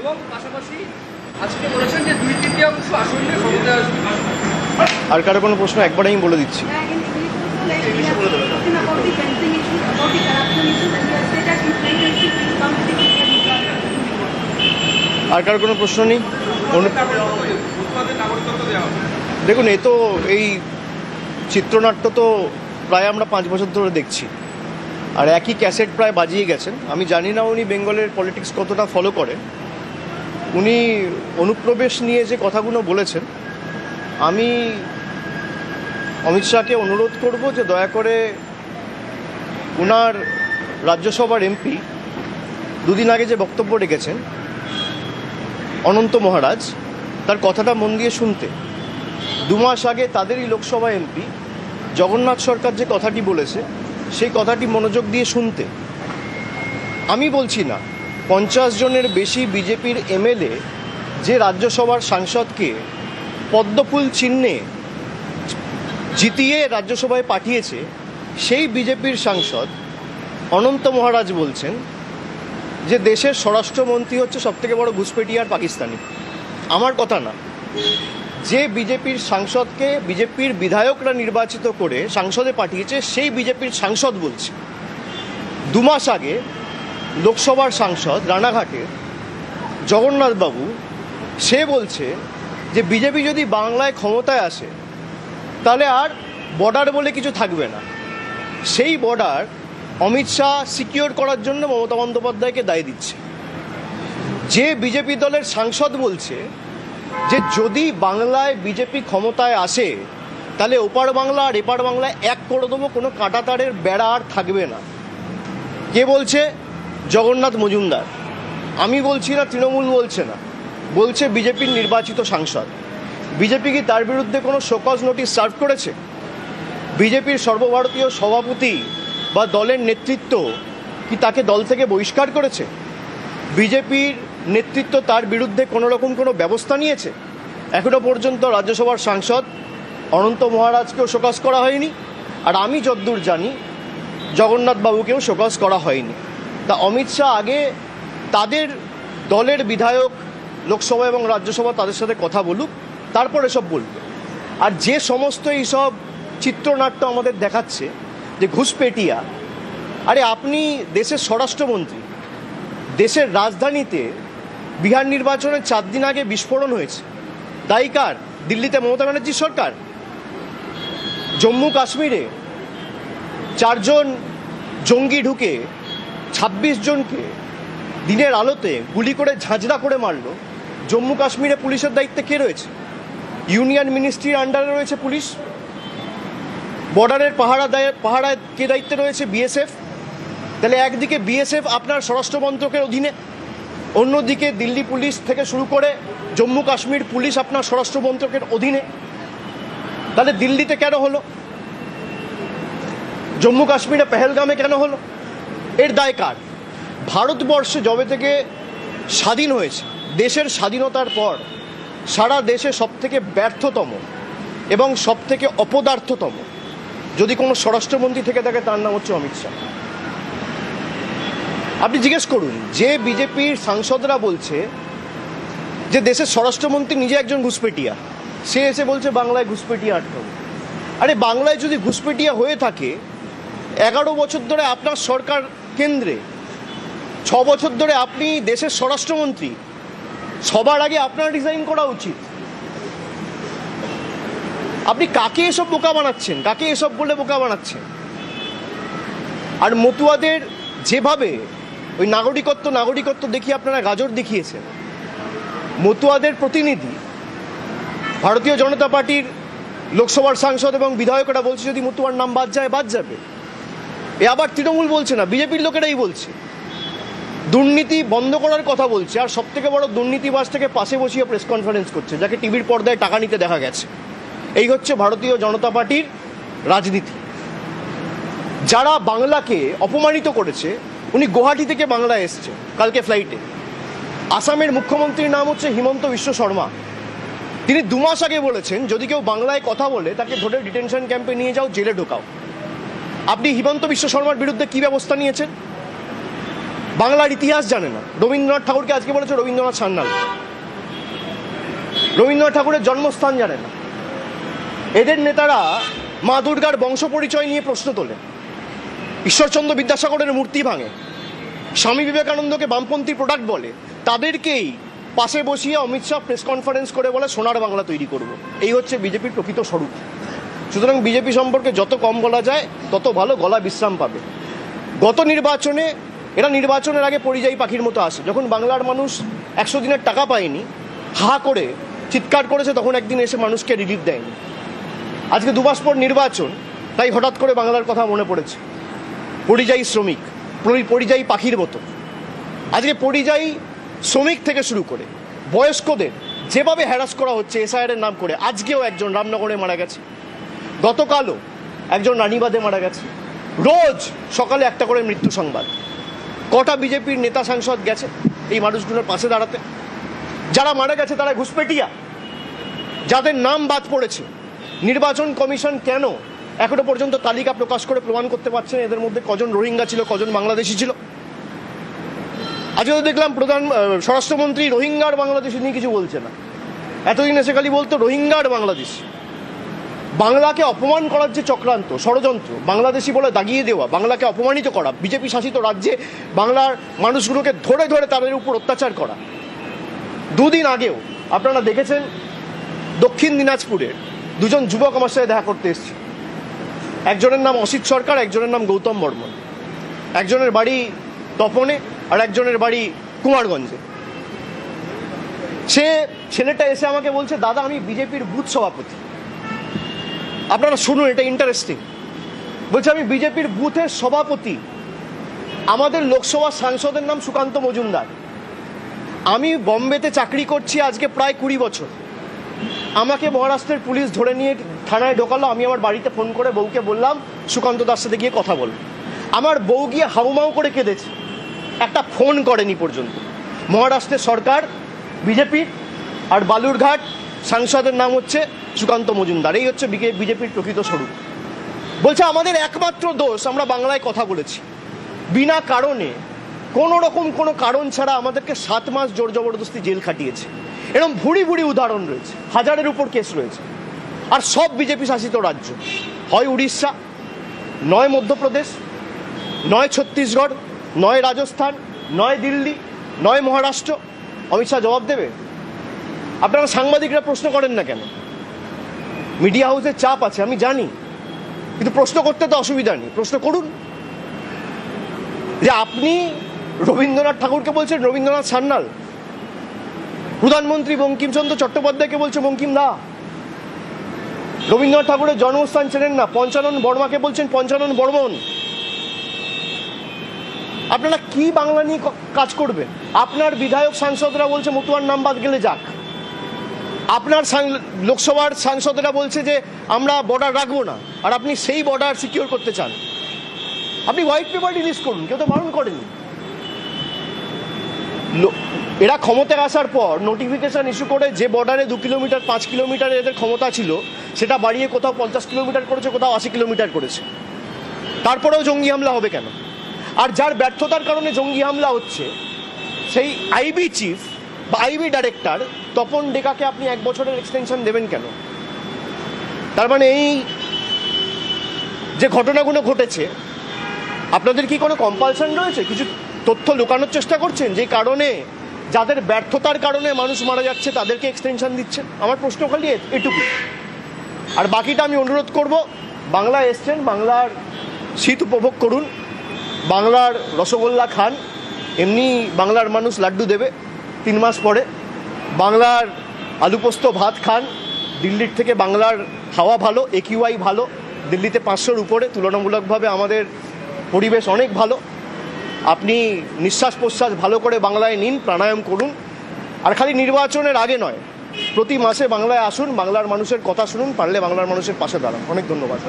এবং পাশাপাশি আজকে বলেছেন যে 2/3 আসনে ক্ষমতায় আসবে। আর কারো কোনো প্রশ্ন একবারে আমি বলে দিচ্ছি। আর কারো কোনো প্রশ্ন নেই? দেখুন, এ তো এই চিত্রনাট্য তো প্রায় আমরা 5 বছর ধরে দেখছি, আর একই ক্যাসেট প্রায় বাজিয়ে গেছেন। আমি জানি না উনি বেঙ্গলের পলিটিক্স কতটা ফলো করেন। উনি অনুপ্রবেশ নিয়ে যে কথাগুলো বলেছেন, আমি অমিত শাহকে অনুরোধ করব যে দয়া করে উনার রাজ্যসভার এমপি দুদিন আগে যে বক্তব্য রেখেছেন অনন্ত মহারাজ, তার কথাটা মন দিয়ে শুনতে। 2 মাস আগে তাদেরই লোকসভা এমপি জগন্নাথ সরকার যে কথাটি বলেছে সেই কথাটি মনোযোগ দিয়ে শুনতে। আমি বলছি না, 50 জনের বেশি বিজেপির এমএলএ যে রাজ্যসভার সাংসদকে পদ্মফুল চিহ্নে জিতিয়ে রাজ্যসভায় পাঠিয়েছে, সেই বিজেপির সাংসদ অনন্ত মহারাজ বলছেন যে দেশের স্বরাষ্ট্রমন্ত্রী হচ্ছে সবথেকে বড় ঘুষপেটিয়া আর পাকিস্তানি। আমার কথা না, যে বিজেপির সাংসদকে বিজেপির বিধায়করা নির্বাচিত করে সংসদে পাঠিয়েছে সেই বিজেপির সাংসদ বলছে। 2 মাস আগে লোকসভার সাংসদ রানাঘাটের জগন্নাথবাবু, সে বলছে যে বিজেপি যদি বাংলায় ক্ষমতায় আসে তাহলে আর বর্ডার বলে কিছু থাকবে না। সেই বর্ডার অমিত শাহ সিকিওর করার জন্য মমতা বন্দ্যোপাধ্যায়কে দায় দিচ্ছে। যে বিজেপি দলের সাংসদ বলছে যে যদি বাংলায় বিজেপি ক্ষমতায় আসে তাহলে ওপার বাংলা আর এপার বাংলায় এক করে দেবো, কোনো কাঁটাতারের বেড়া আর থাকবে না। কে বলছে? জগন্নাথ মজুমদার। আমি বলছি না, তৃণমূল বলছে না, বলছে বিজেপির নির্বাচিত সাংসদ। বিজেপি কি তার বিরুদ্ধে কোনো শোকজ নোটিশ সার্ভ করেছে? বিজেপির সর্বভারতীয় সভাপতি বা দলের নেতৃত্ব কি তাকে দল থেকে বহিষ্কার করেছে? বিজেপির নেতৃত্ব তার বিরুদ্ধে কোনো রকম কোনো ব্যবস্থা নিয়েছে? এখনো পর্যন্ত রাজ্যসভার সাংসদ অনন্ত মহারাজকেও শোকজ করা হয়নি, আর আমি যতদূর জানি জগন্নাথবাবুকেও শোকজ করা হয়নি। তা অমিত শাহ আগে তাদের দলের বিধায়ক লোকসভা এবং রাজ্যসভা তাদের সাথে কথা বলুক, তারপর এসব বলবে। আর যে সমস্ত এইসব চিত্রনাট্য আমাদের দেখাচ্ছে যে ঘুষপেটিয়া, আরে আপনি দেশের স্বরাষ্ট্রমন্ত্রী, দেশের রাজধানীতে বিহার নির্বাচনের 4 দিন আগে বিস্ফোরণ হয়েছে, দায়ী কার? দিল্লিতে মমতা ব্যানার্জির সরকার। জম্মু কাশ্মীরে 4 জন জঙ্গি ঢুকে 26 জনকে দিনের আলোতে গুলি করে ঝাঁঝরা করে মারলো। জম্মু কাশ্মীরে পুলিশের দায়িত্বে কে রয়েছে? ইউনিয়ন মিনিস্ট্রির আন্ডারে রয়েছে পুলিশ। বর্ডারের পাহারায় কে দায়িত্বে রয়েছে? বিএসএফ। তাহলে একদিকে বিএসএফ আপনার স্বরাষ্ট্র মন্ত্রকের অধীনে, অন্যদিকে দিল্লি পুলিশ থেকে শুরু করে জম্মু কাশ্মীর পুলিশ আপনার স্বরাষ্ট্র মন্ত্রকের অধীনে। তাহলে দিল্লিতে কেন হলো? জম্মু কাশ্মীরে পেহেলগামে কেন হলো? এর দায় কার? ভারতবর্ষে যবে থেকে স্বাধীন হয়েছে, দেশের স্বাধীনতার পর সারা দেশে সবথেকে ব্যর্থতম এবং সবথেকে অপদার্থতম যদি কোনো স্বরাষ্ট্রমন্ত্রী থেকে থাকে তার নাম হচ্ছে অমিত শাহ। আপনি জিজ্ঞেস করুন, যে বিজেপির সাংসদরা বলছে যে দেশের স্বরাষ্ট্রমন্ত্রী নিজে একজন ঘুষপেটিয়া, সে এসে বলছে বাংলায় ঘুষপেটিয়া আটকাবো। আরে বাংলায় যদি ঘুষপেটিয়া হয়ে থাকে, 11 বছর ধরে আপনার সরকার কেন্দ্রে, 6 বছর ধরে আপনি দেশের স্বরাষ্ট্রমন্ত্রী, সবার আগে আপনার রিজাইন করা উচিত। আপনি কাকে এসব বোকা বানাচ্ছেন? কাকে এসব বলে বোকা বানাচ্ছেন? আর মতুয়াদের যেভাবে ওই নাগরিকত্ব দেখিয়ে আপনারা গাজর দেখিয়েছেন, মতুয়াদের প্রতিনিধি ভারতীয় জনতা পার্টির লোকসভার সাংসদ এবং বিধায়করা বলছে যদি মতুয়ার নাম বাদ যায় বাদ যাবে। এ আবার তৃণমূল বলছে না, বিজেপির লোকেরাই বলছে। দুর্নীতি বন্ধ করার কথা বলছে, আর সবথেকে বড় দুর্নীতিবাজ থেকে পাশে বসিয়ে প্রেস কনফারেন্স করছে, যাকে টিভির পর্দায় টাকা নিতে দেখা গেছে। এই হচ্ছে ভারতীয় জনতা পার্টির রাজনীতি। যারা বাংলাকে অপমানিত করেছে, উনি গুয়াহাটি থেকে বাংলায় এসছে কালকে ফ্লাইটে। আসামের মুখ্যমন্ত্রীর নাম হচ্ছে হিমন্ত বিশ্ব শর্মা। তিনি 2 মাস আগে বলেছেন যদি কেউ বাংলায় কথা বলে তাকে ধরে ডিটেনশন ক্যাম্পে নিয়ে যাও, জেলে ঢোকাও। আপনি হিমন্ত বিশ্ব শর্মার বিরুদ্ধে কি ব্যবস্থা নিয়েছেন? বাংলার ইতিহাস জানে না। রবীন্দ্রনাথ ঠাকুরকে আজকে বলেছে রবীন্দ্রনাথ সান্যাল। রবীন্দ্রনাথ ঠাকুরের জন্মস্থান জানে না। এদের নেতারা মা দুর্গার বংশ পরিচয় নিয়ে প্রশ্ন তোলে, ঈশ্বরচন্দ্র বিদ্যাসাগরের মূর্তি ভাঙে, স্বামী বিবেকানন্দকে বামপন্থী প্রোডাক্ট বলে। তাদেরকেই পাশে বসিয়ে অমিত শাহ প্রেস কনফারেন্স করে বলে সোনার বাংলা তৈরি করব। এই হচ্ছে বিজেপির প্রকৃত স্বরূপ। সুতরাং বিজেপি সম্পর্কে যত কম বলা যায় তত ভালো, গলা বিশ্রাম পাবে। গত নির্বাচনে এরা নির্বাচনের আগে পরিযায়ী পাখির মতো আসে। যখন বাংলার মানুষ 100 দিনের টাকা পায়নি, হা করে চিৎকার করেছে, তখন একদিন এসে মানুষকে রিলিফ দেয়নি। আজকে 2 মাস পর নির্বাচন, তাই হঠাৎ করে বাংলার কথা মনে পড়েছে। পরিযায়ী শ্রমিক, পরিযায়ী পাখির মতো। আজকে পরিযায়ী শ্রমিক থেকে শুরু করে বয়স্কদের যেভাবে হ্যারাস করা হচ্ছে এসআইআরের নাম করে, আজকেও একজন রামনগরে মারা গেছে, গতকালও একজন রানীবাদে মারা গেছে। রোজ সকালে একটা করে মৃত্যু সংবাদ। কটা বিজেপির নেতা সাংসদ গেছে এই মানুষগুলোর পাশে দাঁড়াতে? যারা মারা গেছে তারা ঘুষপেটিয়া, যাদের নাম বাদ পড়েছে। নির্বাচন কমিশন কেন এখনো পর্যন্ত তালিকা প্রকাশ করে প্রমাণ করতে পারছে না এদের মধ্যে কজন রোহিঙ্গা ছিল, কজন বাংলাদেশি ছিল? আজকে তো দেখলাম স্বরাষ্ট্রমন্ত্রী রোহিঙ্গার বাংলাদেশি নিয়ে কিছু বলছে না। এতদিন এসে খালি বলতো রোহিঙ্গার বাংলাদেশ। বাংলাকে অপমান করার যে চক্রান্ত, ষড়যন্ত্র, বাংলাদেশি বলে দাগিয়ে দেওয়া, বাংলাকে অপমানিত করা, বিজেপি শাসিত রাজ্যে বাংলার মানুষগুলোকে ধরে ধরে তাদের উপর অত্যাচার করা। 2 দিন আগেও আপনারা দেখেছেন দক্ষিণ দিনাজপুরের 2 জন যুবক আমার সাথে দেখা করতে এসেছে। একজনের নাম অসিত সরকার, একজনের নাম গৌতম বর্মন। একজনের বাড়ি তপনে আর একজনের বাড়ি কুমারগঞ্জে। ছেলেটা এসে আমাকে বলছে, দাদা আমি বিজেপির বুথ সভাপতি। আপনারা শুনুন, এটা ইন্টারেস্টিং। বলছে আমি বিজেপির বুথের সভাপতি। আমাদের লোকসভা সাংসদের নাম সুকান্ত মজুমদার। আমি বম্বেতে চাকরি করছি আজকে প্রায় 20 বছর। আমাকে মহারাষ্ট্রের পুলিশ ধরে নিয়ে থানায় ঢোকালো। আমি আমার বাড়িতে ফোন করে বউকে বললাম সুকান্ত দার সাথে গিয়ে কথা বল। আমার বউ গিয়ে হাউমাউ করে কেঁদেছে, একটা ফোন করেনি পর্যন্ত। মহারাষ্ট্রের সরকার বিজেপির, আর বালুরঘাট সাংসদের নাম হচ্ছে সুকান্ত মজুমদার। এই হচ্ছে বিজেপির প্রকৃত স্বরূপ। বলছে আমাদের একমাত্র দোষ আমরা বাংলায় কথা বলেছি। বিনা কারণে, কোনো রকম কোনো কারণ ছাড়া আমাদেরকে 7 মাস জোর জবরদস্তি জেল খাটিয়েছে। এরকম ভুড়ি ভুড়ি উদাহরণ রয়েছে, 1000-এর উপর কেস রয়েছে। আর সব বিজেপি শাসিত রাজ্য, হয় উড়িষ্যা, নয় মধ্যপ্রদেশ, নয় ছত্তিশগড়, নয় রাজস্থান, নয় দিল্লি, নয় মহারাষ্ট্র। অমিত শাহ জবাব দেবে? আপনারা সাংবাদিকরা প্রশ্ন করেন না কেন? মিডিয়া হাউসের চাপ আছে আমি জানি, কিন্তু প্রশ্ন করতে তো অসুবিধা নেই, প্রশ্ন করুন। যে আপনি রবীন্দ্রনাথ ঠাকুরকে বলছেন রবীন্দ্রনাথ সান্যাল, প্রধানমন্ত্রী বঙ্কিমচন্দ্র চট্টোপাধ্যায়কে বলছে বঙ্কিম দা, রবীন্দ্রনাথ ঠাকুরের জন্মস্থান চেনেন না, পঞ্চানন বর্মাকে বলছেন পঞ্চানন বর্মন। আপনারা কি বাংলা নিয়ে কাজ করবেন? আপনার বিধায়ক সাংসদরা বলছে মতুয়ার নাম বাদ গেলে যাক। আপনার লোকসভার সাংসদরা বলছে যে আমরা বর্ডার রাখবো না, আর আপনি সেই বর্ডার সিকিউর করতে চান। আপনি হোয়াইট পেপার রিলিজ করুন, কেউ তো বারণ করেনি। এরা ক্ষমতায় আসার পর নোটিফিকেশন ইস্যু করে যে বর্ডারে 2 কিলোমিটার 5 কিলোমিটারে এদের ক্ষমতা ছিল, সেটা বাড়িয়ে কোথাও 50 কিলোমিটার করেছে, কোথাও 80 কিলোমিটার করেছে। তারপরেও জঙ্গি হামলা হবে কেন? আর যার ব্যর্থতার কারণে জঙ্গি হামলা হচ্ছে, সেই আইবি চিফ বা আইবি ডাইরেক্টর তপন ডেকাকে আপনি 1 বছরের এক্সটেনশন দেবেন কেন? তার মানে এই যে ঘটনাগুলো ঘটেছে, আপনাদের কি কোনো কম্পালশন রয়েছে? কিছু তথ্য লুকানোর চেষ্টা করছেন, যে কারণে যাদের ব্যর্থতার কারণে মানুষ মারা যাচ্ছে তাদেরকে এক্সটেনশন দিচ্ছেন? আমার প্রশ্ন খালি এটুকু। আর বাকিটা আমি অনুরোধ করব, বাংলায় এসছেন, বাংলার শীত উপভোগ করুন, বাংলার রসগোল্লা খান। এমনি বাংলার মানুষ লাড্ডু দেবে 3 মাস পরে। বাংলার আলু পোস্ত ভাত খান। দিল্লির থেকে বাংলার হাওয়া ভালো, AQI ভালো। দিল্লিতে 500-র উপরে, তুলনামূলকভাবে আমাদের পরিবেশ অনেক ভালো। আপনি নিঃশ্বাস প্রশ্বাস ভালো করে বাংলায় নিন, প্রাণায়াম করুন। আর খালি নির্বাচনের আগে নয়, প্রতি মাসে বাংলায় আসুন, বাংলার মানুষের কথা শুনুন, পারলে বাংলার মানুষের পাশে দাঁড়ান। অনেক ধন্যবাদ।